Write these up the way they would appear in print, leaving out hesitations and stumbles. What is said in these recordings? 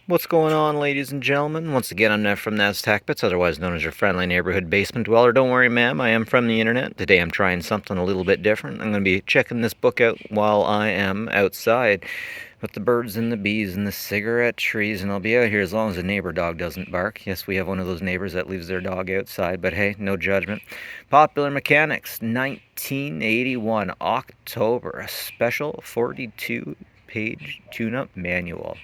What's going on, ladies and gentlemen? Once again, I'm Nev from Tech Bits, otherwise known as your friendly neighborhood basement dweller. Don't worry, ma'am, I am from the internet. Today I'm trying something a little bit different. I'm going to be checking this book out while I am outside with the birds and the bees and the cigarette trees, and I'll be out here as long as the neighbor dog doesn't bark. Yes, we have one of those neighbors that leaves their dog outside, but hey, no judgment. Popular Mechanics, 1981, October, a special 42-page tune-up manual.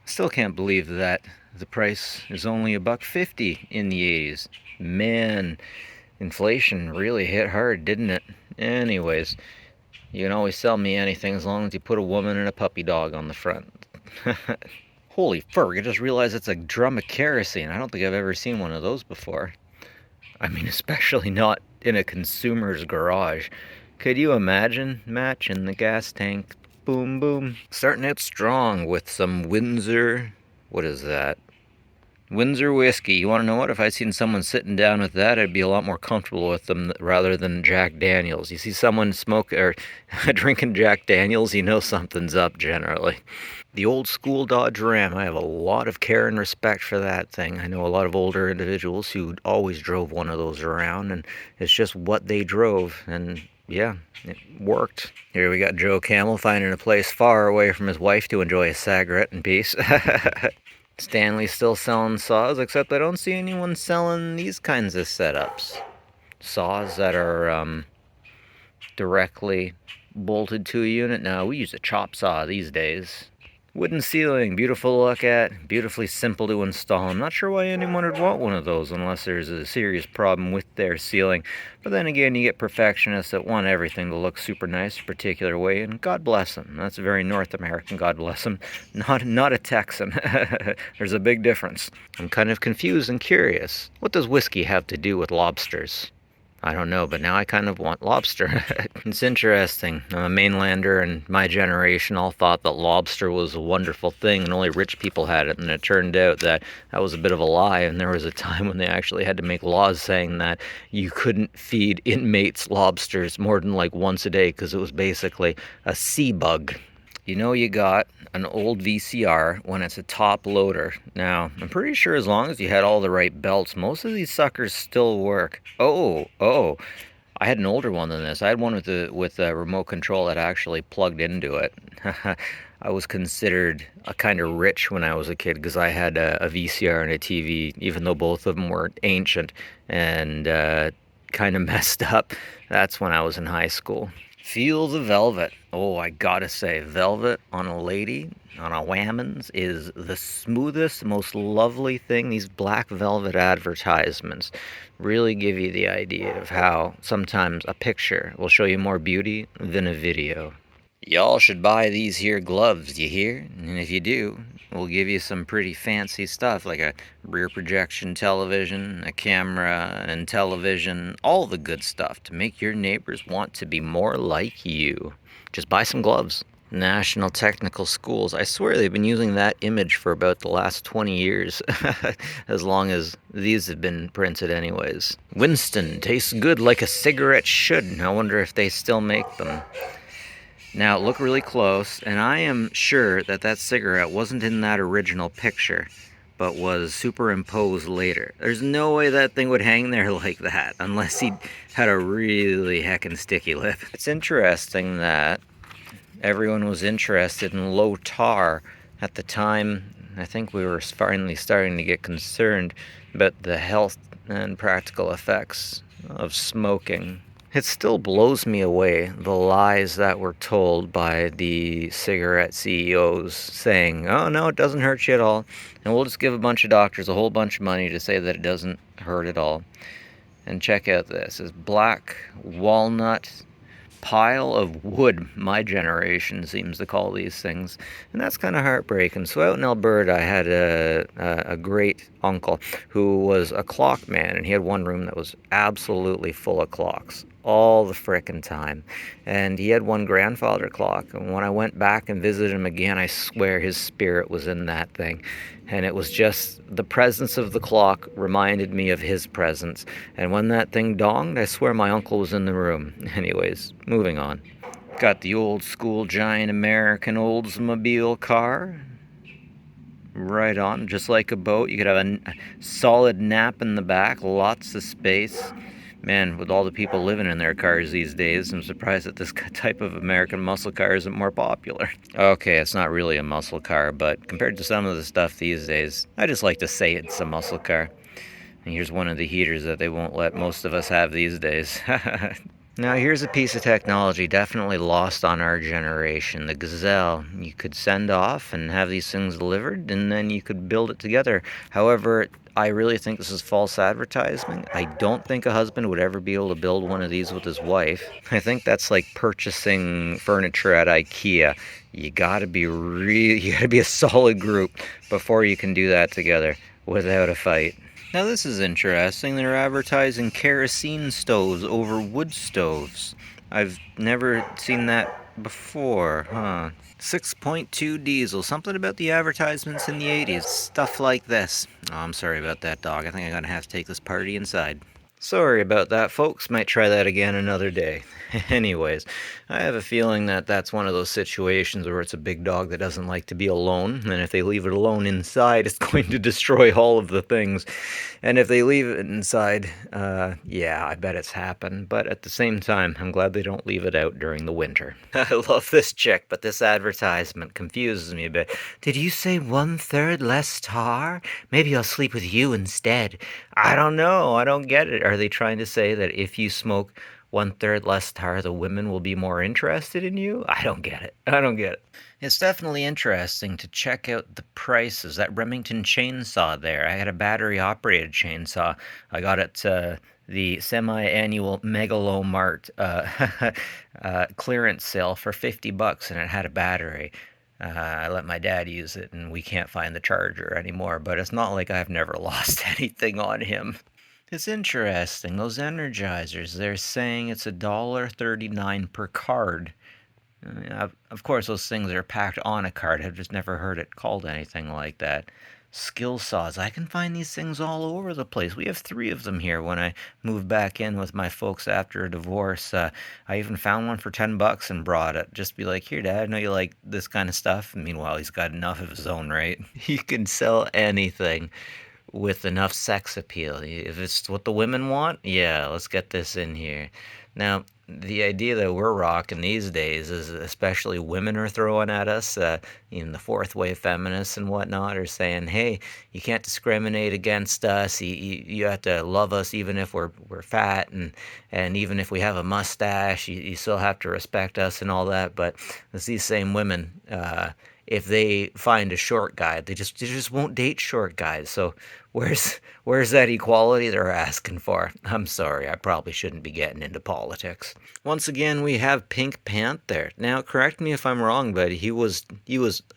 Still can't believe that the price is only $1.50 in the 80s. Man, inflation really hit hard, didn't it? Anyways, you can always sell me anything as long as you put a woman and a puppy dog on the front. Holy fur, I just realized it's a drum of kerosene. I don't think I've ever seen one of those before. I mean, especially not in a consumer's garage. Could you imagine? Match in the gas tank. Boom, boom. Starting out strong with some Windsor. What is that? Windsor whiskey. You want to know what? If I'd seen someone sitting down with that, I'd be a lot more comfortable with them rather than Jack Daniels. You see someone smoke or drinking Jack Daniels, you know something's up generally. The old school Dodge Ram. I have a lot of care and respect for that thing. I know a lot of older individuals who always drove one of those around, and it's just what they drove. And yeah, it worked. Here we got Joe Camel finding a place far away from his wife to enjoy a cigarette in peace. Stanley's still selling saws, except I don't see anyone selling these kinds of setups. Saws that are directly bolted to a unit. Now, we use a chop saw these days. Wooden ceiling, beautiful to look at, beautifully simple to install. I'm not sure why anyone would want one of those unless there's a serious problem with their ceiling. But then again, you get perfectionists that want everything to look super nice a particular way, and God bless them. That's a very North American, God bless them. Not a Texan. There's a big difference. I'm kind of confused and curious. What does whiskey have to do with lobsters? I don't know, but now I kind of want lobster. It's interesting. I'm a mainlander, and my generation all thought that lobster was a wonderful thing and only rich people had it. And it turned out that that was a bit of a lie. And there was a time when they actually had to make laws saying that you couldn't feed inmates lobsters more than like once a day because it was basically a sea bug. You know you got an old VCR when it's a top loader. Now, I'm pretty sure as long as you had all the right belts, most of these suckers still work. Oh, I had an older one than this. I had one with a remote control that actually plugged into it. I was considered a kind of rich when I was a kid because I had a VCR and a TV, even though both of them were ancient and kind of messed up. That's when I was in high school. Feel the velvet. Oh, I gotta say, velvet on a lady, on a whammons, is the smoothest, most lovely thing. These black velvet advertisements really give you the idea of how sometimes a picture will show you more beauty than a video. Y'all should buy these here gloves, you hear? And if you do, we'll give you some pretty fancy stuff like a rear projection television, a camera and television, all the good stuff to make your neighbors want to be more like you. Just buy some gloves. National Technical Schools. I swear they've been using that image for about the last 20 years, as long as these have been printed anyways. Winston tastes good like a cigarette should. I wonder if they still make them. Now, look really close, and I am sure that that cigarette wasn't in that original picture, but was superimposed later. There's no way that thing would hang there like that, unless he had a really heckin' sticky lip. It's interesting that everyone was interested in low tar at the time. I think we were finally starting to get concerned about the health and practical effects of smoking. It still blows me away, the lies that were told by the cigarette CEOs saying, oh no, it doesn't hurt you at all, and we'll just give a bunch of doctors a whole bunch of money to say that it doesn't hurt at all. And check out this, this black walnut pile of wood, my generation seems to call these things, and that's kind of heartbreaking. So out in Alberta, I had a great uncle who was a clock man, and he had one room that was absolutely full of clocks all the frickin' time. And he had one grandfather clock, and when I went back and visited him again, I swear his spirit was in that thing. And it was just the presence of the clock reminded me of his presence. And when that thing donged, I swear my uncle was in the room. Anyways, moving on. Got the old school giant American Oldsmobile car. Right on, just like a boat. You could have a solid nap in the back, lots of space. Man, with all the people living in their cars these days, I'm surprised that this type of American muscle car isn't more popular. Okay, it's not really a muscle car, but compared to some of the stuff these days, I just like to say it's a muscle car. And here's one of the heaters that they won't let most of us have these days. Now, here's a piece of technology definitely lost on our generation, the Gazelle. You could send off and have these things delivered, and then you could build it together. However, I really think this is false advertising. I don't think a husband would ever be able to build one of these with his wife. I think that's like purchasing furniture at IKEA. You gotta be a solid group before you can do that together without a fight. Now this is interesting. They're advertising kerosene stoves over wood stoves. I've never seen that before, huh? 6.2 diesel. Something about the advertisements in the 80s. Stuff like this. Oh, I'm sorry about that, dog. I think I'm gonna have to take this party inside. Sorry about that, folks. Might try that again another day. Anyways, I have a feeling that that's one of those situations where it's a big dog that doesn't like to be alone, and if they leave it alone inside, it's going to destroy all of the things. And if they leave it inside, yeah, I bet it's happened. But at the same time, I'm glad they don't leave it out during the winter. I love this chick, but this advertisement confuses me a bit. Did you say 1/3 less tar? Maybe I'll sleep with you instead. I don't know. I don't get it. Are they trying to say that if you smoke 1/3 less tar, the women will be more interested in you? I don't get it. I don't get it. It's definitely interesting to check out the prices. That Remington chainsaw there. I had a battery operated chainsaw. I got it the semi-annual Megalomart clearance sale for $50, and it had a battery. I let my dad use it, and we can't find the charger anymore. But it's not like I've never lost anything on him. It's interesting. Those Energizers, they're saying it's $1.39 per card. Of course, those things are packed on a card. I've just never heard it called anything like that. Skill saws. I can find these things all over the place. We have three of them here. When I moved back in with my folks after a divorce, I even found one for $10 and brought it. Just be like, here, Dad, I know you like this kind of stuff. Meanwhile, he's got enough of his own, right? He can sell anything with enough sex appeal. If it's what the women want, yeah, let's get this in here. Now, the idea that we're rocking these days is especially women are throwing at us, the fourth wave feminists and whatnot are saying, hey, you can't discriminate against us. You have to love us even if we're fat and even if we have a mustache, you still have to respect us and all that. But it's these same women, if they find a short guy, they just won't date short guys. So where's that equality they're asking for? I'm sorry, I probably shouldn't be getting into politics. Once again, we have Pink Panther. Now, correct me if I'm wrong, but he was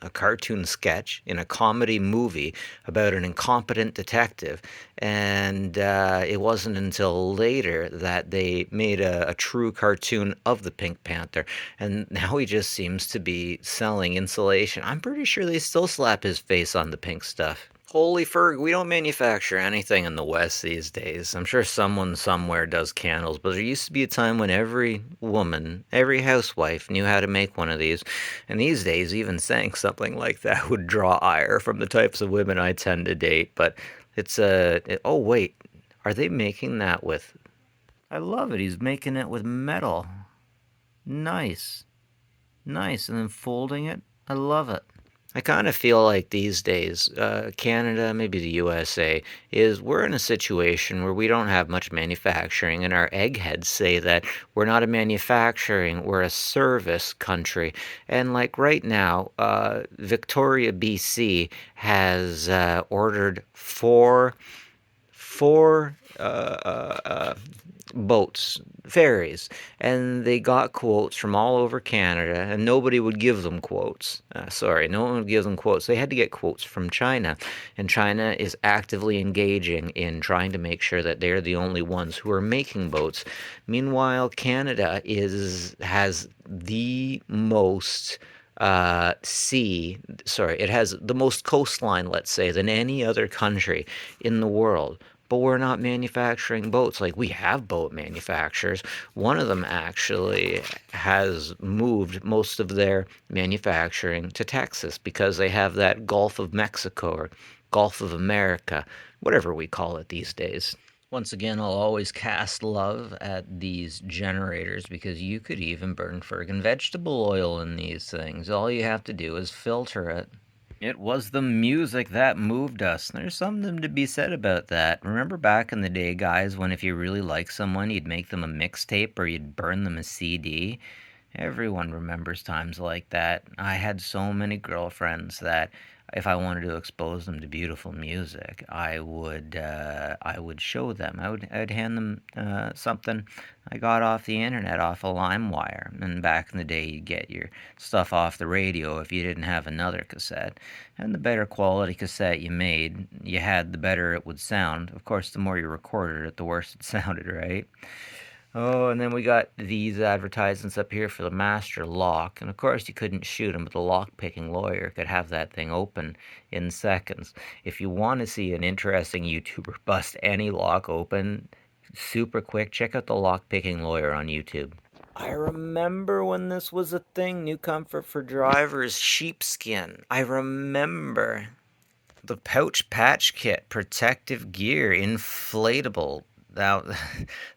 a cartoon sketch in a comedy movie about an incompetent detective, and it wasn't until later that they made a true cartoon of the Pink Panther, and now he just seems to be selling insulation. I'm pretty sure they still slap his face on the pink stuff. Holy Ferg, we don't manufacture anything in the West these days. I'm sure someone somewhere does candles, but there used to be a time when every woman, every housewife knew how to make one of these. And these days, even saying something like that would draw ire from the types of women I tend to date. But it's oh, wait, are they making that with. I love it. He's making it with metal. Nice. Nice. And then folding it. I love it. I kind of feel like these days, Canada, maybe the USA, is we're in a situation where we don't have much manufacturing, and our eggheads say that we're not a manufacturing, we're a service country. And like right now, Victoria, BC, has ordered four boats, ferries, and they got quotes from all over Canada, and nobody would give them quotes. No one would give them quotes. They had to get quotes from China, and China is actively engaging in trying to make sure that they're the only ones who are making boats. Meanwhile, Canada has the most it has the most coastline, let's say, than any other country in the world. but we're not manufacturing boats. Like, we have boat manufacturers. One of them actually has moved most of their manufacturing to Texas because they have that Gulf of Mexico or Gulf of America, whatever we call it these days. Once again, I'll always cast love at these generators because you could even burn friggin' vegetable oil in these things. All you have to do is filter it. It was the music that moved us. There's something to be said about that. Remember back in the day, guys, when if you really liked someone, you'd make them a mixtape or you'd burn them a CD? Everyone remembers times like that. I had so many girlfriends that if I wanted to expose them to beautiful music, I would show them. I'd hand them something I got off the internet, off a LimeWire. And back in the day, you'd get your stuff off the radio if you didn't have another cassette. And the better quality cassette you had, the better it would sound. Of course, the more you recorded it, the worse it sounded, right? Oh, and then we got these advertisements up here for the master lock. And of course, you couldn't shoot them, but the lock picking lawyer could have that thing open in seconds. If you want to see an interesting YouTuber bust any lock open super quick, check out the lock picking lawyer on YouTube. I remember when this was a thing, new comfort for drivers, sheepskin. I remember the pouch patch kit, protective gear, inflatable. Now,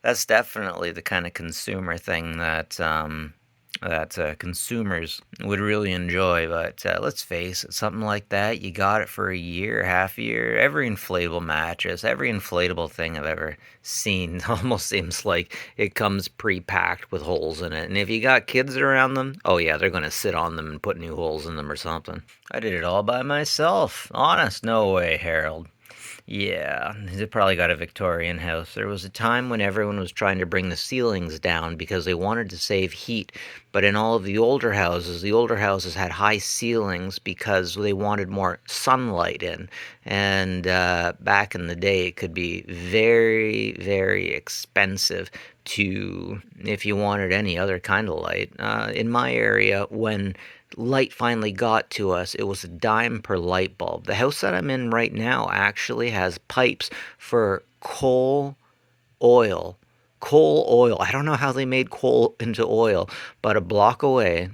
that's definitely the kind of consumer thing that consumers would really enjoy. But let's face it, something like that, you got it for a year, half a year. Every inflatable mattress, every inflatable thing I've ever seen almost seems like it comes pre-packed with holes in it. And if you got kids around them, oh yeah, they're going to sit on them and put new holes in them or something. I did it all by myself. Honest, no way, Harold. Yeah, they probably got a Victorian house. There was a time when everyone was trying to bring the ceilings down because they wanted to save heat. But in all of the older houses had high ceilings because they wanted more sunlight in. And back in the day, it could be very, very expensive to, if you wanted any other kind of light. In my area, when light finally got to us, it was a dime per light bulb. The house that I'm in right now actually has pipes for oil. Coal oil. I don't know how they made coal into oil, but a block away,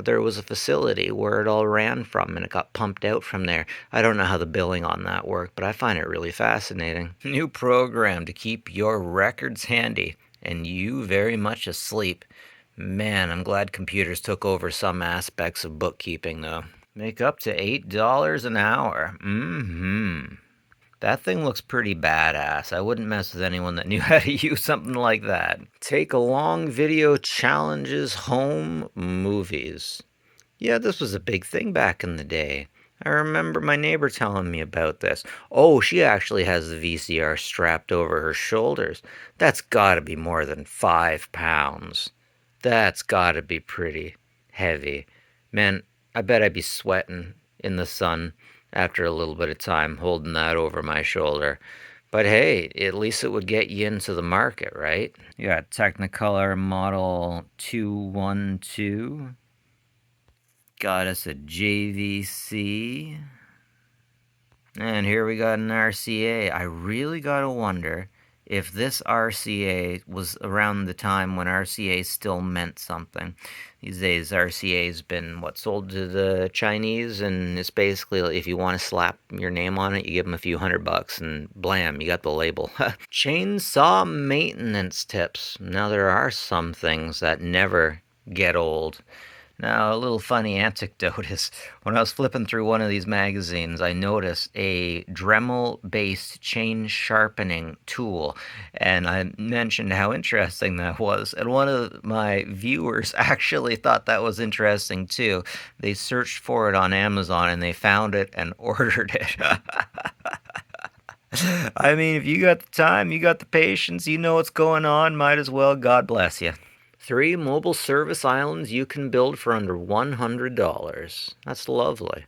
there was a facility where it all ran from and it got pumped out from there. I don't know how the billing on that worked, but I find it really fascinating. New program to keep your records handy and you very much asleep. Man, I'm glad computers took over some aspects of bookkeeping, though. Make up to $8 an hour. Mm-hmm. That thing looks pretty badass. I wouldn't mess with anyone that knew how to use something like that. Take along video challenges home movies. Yeah, this was a big thing back in the day. I remember my neighbor telling me about this. Oh, she actually has the VCR strapped over her shoulders. That's gotta be more than 5 pounds. That's gotta be pretty heavy. Man, I bet I'd be sweating in the sun after a little bit of time holding that over my shoulder. But hey, at least it would get you into the market, right? You got Technicolor Model 212. Got us a JVC. And here we got an RCA. I really gotta wonder if this RCA was around the time when RCA still meant something. These days, RCA's been, sold to the Chinese, and it's basically, if you want to slap your name on it, you give them a few $100, and blam, you got the label. Chainsaw maintenance tips. Now, there are some things that never get old. Now, a little funny anecdote is when I was flipping through one of these magazines, I noticed a Dremel-based chain sharpening tool, and I mentioned how interesting that was. And one of my viewers actually thought that was interesting too. They searched for it on Amazon and they found it and ordered it. I mean, if you got the time, you got the patience, you know what's going on, might as well. God bless you. 3 mobile service islands you can build for under $100. That's lovely.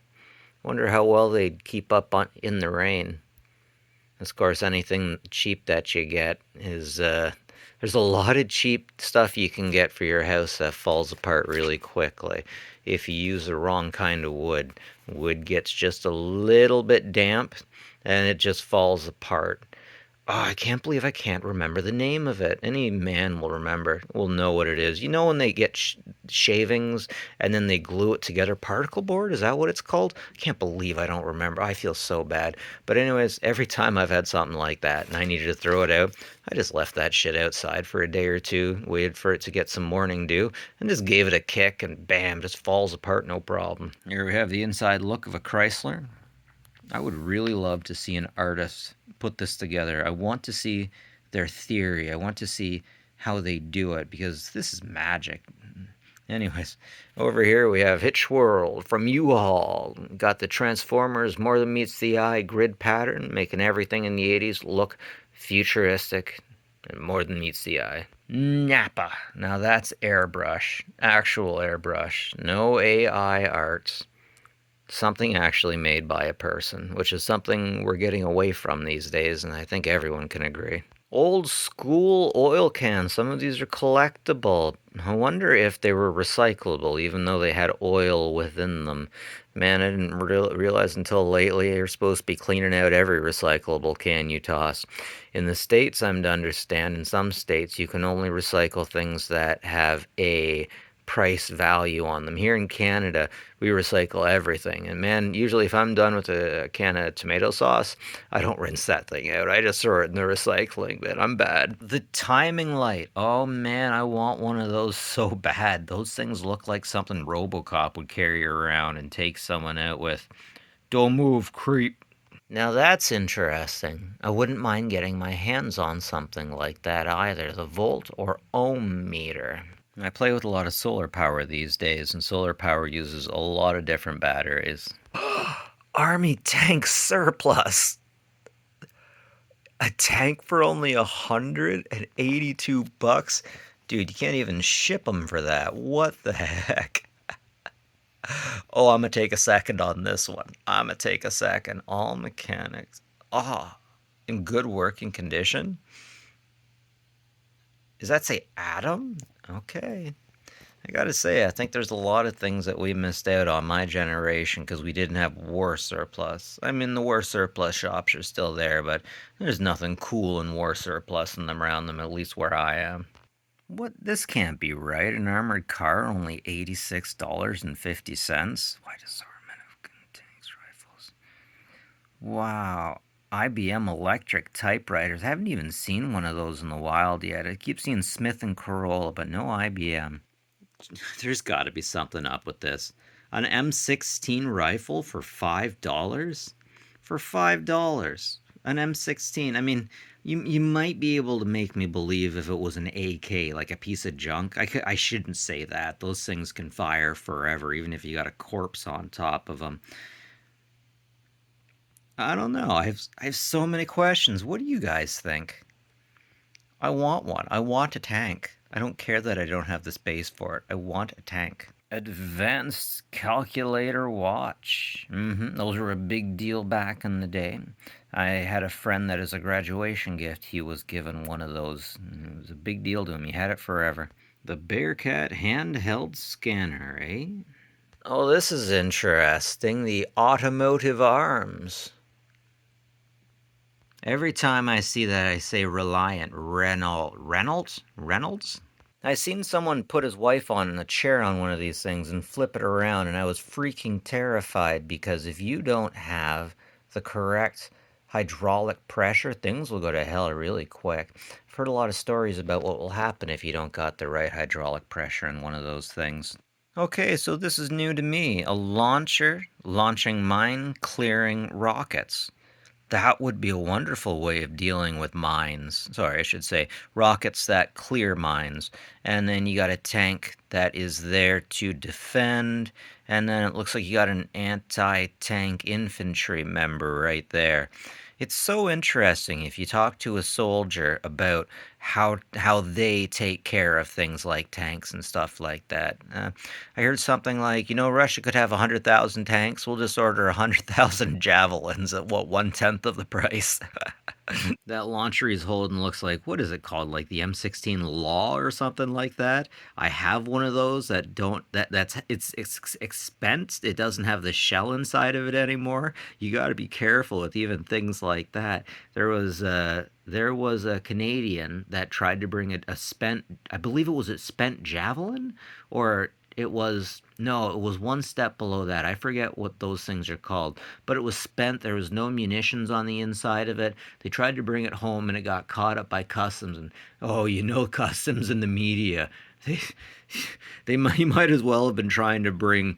Wonder how well they'd keep up in the rain. Of course, anything cheap that you get is, there's a lot of cheap stuff you can get for your house that falls apart really quickly. If you use the wrong kind of wood, wood gets just a little bit damp and it just falls apart. Oh, I can't believe I can't remember the name of it. Any man will know what it is. You know when they get shavings and then they glue it together? Particle board? Is that what it's called? I can't believe I don't remember. I feel so bad. But anyways, every time I've had something like that and I needed to throw it out, I just left that shit outside for a day or two, waited for it to get some morning dew, and just gave it a kick and bam, just falls apart no problem. Here we have the inside look of a Chrysler. I would really love to see an artist put this together. I want to see their theory. I want to see how they do it because this is magic. Anyways, over here we have Hitch World from U-Haul. Got the Transformers More Than Meets the Eye grid pattern, making everything in the 80s look futuristic and more than meets the eye. Napa. Now that's airbrush. Actual airbrush. No AI arts. Something actually made by a person, which is something we're getting away from these days, and I think everyone can agree. Old school oil cans. Some of these are collectible. I wonder if they were recyclable, even though they had oil within them. Man, I didn't realize until lately you're supposed to be cleaning out every recyclable can you toss. In the States, I'm to understand, in some states, you can only recycle things that have a price value on them. Here in Canada, we recycle everything. And man, usually if I'm done with a can of tomato sauce, I don't rinse that thing out. I just throw it in the recycling bin. I'm bad. The timing light. Oh man, I want one of those so bad. Those things look like something RoboCop would carry around and take someone out with. Don't move, creep. Now that's interesting. I wouldn't mind getting my hands on something like that either. The volt or ohm meter. I play with a lot of solar power these days, and solar power uses a lot of different batteries. Army tank surplus. A tank for only $182? Dude, you can't even ship them for that. What the heck? Oh, I'm gonna take a second on this one. I'm gonna take a second. All mechanics. Ah, oh, in good working condition? Does that say Adam? Okay. I gotta say, I think there's a lot of things that we missed out on my generation because we didn't have war surplus. I mean, the war surplus shops are still there, but there's nothing cool in war surplus in them around them, at least where I am. What? This can't be right. An armored car only $86.50. Why does armament of tanks, rifles? Wow. IBM electric typewriters. I haven't even seen one of those in the wild yet. I keep seeing Smith and Corolla, but no IBM. There's got to be something up with this. An M16 rifle for $5? For $5. An M16. I mean, you might be able to make me believe if it was an AK, like a piece of junk. I shouldn't say that. Those things can fire forever, even if you got a corpse on top of them. I don't know. I have so many questions. What do you guys think? I want one. I want a tank. I don't care that I don't have the space for it. I want a tank. Advanced calculator watch. Those were a big deal back in the day. I had a friend that as a graduation gift, he was given one of those. It was a big deal to him. He had it forever. The Bearcat handheld scanner, eh? Oh, this is interesting. The Automotive arms. Every time I see that, I say Reliant. Reynolds? Reynolds? I seen someone put his wife on a chair on one of these things and flip it around, and I was freaking terrified because if you don't have the correct hydraulic pressure, things will go to hell really quick. I've heard a lot of stories about what will happen if you don't got the right hydraulic pressure in one of those things. Okay, so this is new to me. A launcher launching mine clearing rockets. That would be a wonderful way of dealing with mines. Sorry, I should say rockets that clear mines. And then you got a tank that is there to defend. And then it looks like you got an anti tank infantry member right there. It's so interesting if you talk to a soldier about how they take care of things like tanks and stuff like that. I heard something like, Russia could have 100,000 tanks. We'll just order 100,000 javelins at what 1/10 of the price. That launcher he's holding looks like, what is it called? Like the M16 Law or something like that. I have one of those that don't that's it's expensed. It doesn't have the shell inside of it anymore. You got to be careful with even things like that. There was a Canadian that tried to bring a spent, I believe it was a spent javelin, or it was, no, it was one step below that. I forget what those things are called, but it was spent. There was no munitions on the inside of it. They tried to bring it home and it got caught up by customs. And oh, customs and the media. They, you might as well have been trying to bring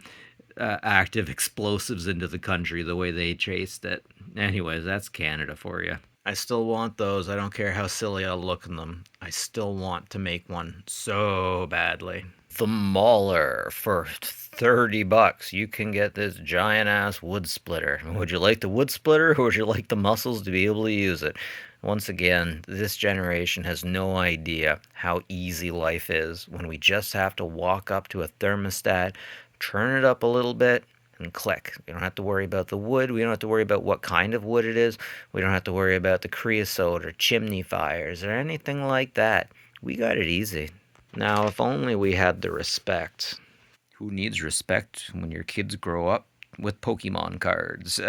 active explosives into the country the way they chased it. Anyways, that's Canada for you. I still want those. I don't care how silly I look in them. I still want to make one so badly. The Mauler for $30. You can get this giant ass wood splitter. Would you like the wood splitter or would you like the muscles to be able to use it? Once again, this generation has no idea how easy life is when we just have to walk up to a thermostat, turn it up a little bit, and click. We don't have to worry about the wood. We don't have to worry about what kind of wood it is. We don't have to worry about the creosote or chimney fires or anything like that. We got it easy. Now, if only we had the respect. Who needs respect when your kids grow up with Pokemon cards?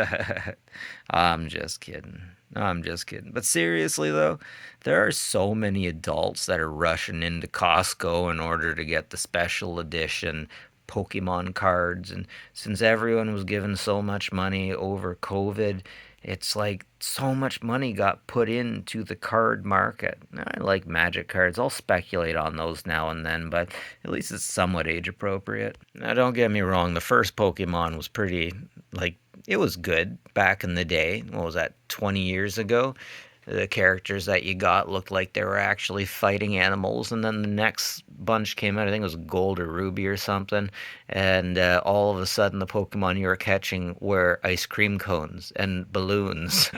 I'm just kidding. I'm just kidding. But seriously, though, there are so many adults that are rushing into Costco in order to get the special edition Pokemon cards. And since everyone was given so much money over COVID, it's like so much money got put into the card market. I like magic cards. I'll speculate on those now and then, but at least it's somewhat age appropriate. Now, don't get me wrong, the first Pokemon was pretty, like, it was good back in the day. What was that, 20 years ago? The characters that you got looked like they were actually fighting animals, and then the next bunch came out. I think it was Gold or Ruby or something, and all of a sudden the Pokemon you were catching were ice cream cones and balloons.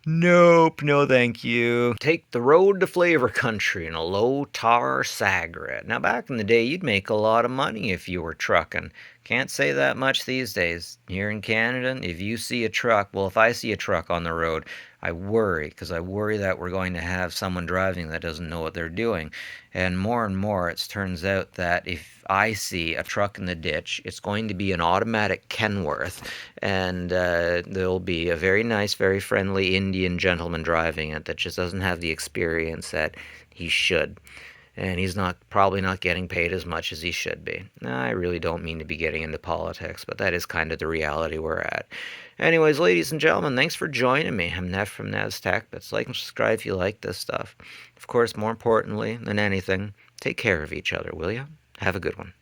Nope, no thank you. Take the road to flavor country in a low tar Sagra. Now, back in the day, you'd make a lot of money if you were trucking. Can't say that much these days. Here in Canada, if you see a truck, well, if I see a truck on the road, I worry because I worry that we're going to have someone driving that doesn't know what they're doing. And more, it turns out that if I see a truck in the ditch, it's going to be an automatic Kenworth, and there'll be a very nice, very friendly Indian gentleman driving it that just doesn't have the experience that he should. And he's not probably not getting paid as much as he should be. I really don't mean to be getting into politics, but that is kind of the reality we're at. Anyways, ladies and gentlemen, thanks for joining me. I'm Nev from NASTech, but like and subscribe if you like this stuff. Of course, more importantly than anything, take care of each other, will you? Have a good one.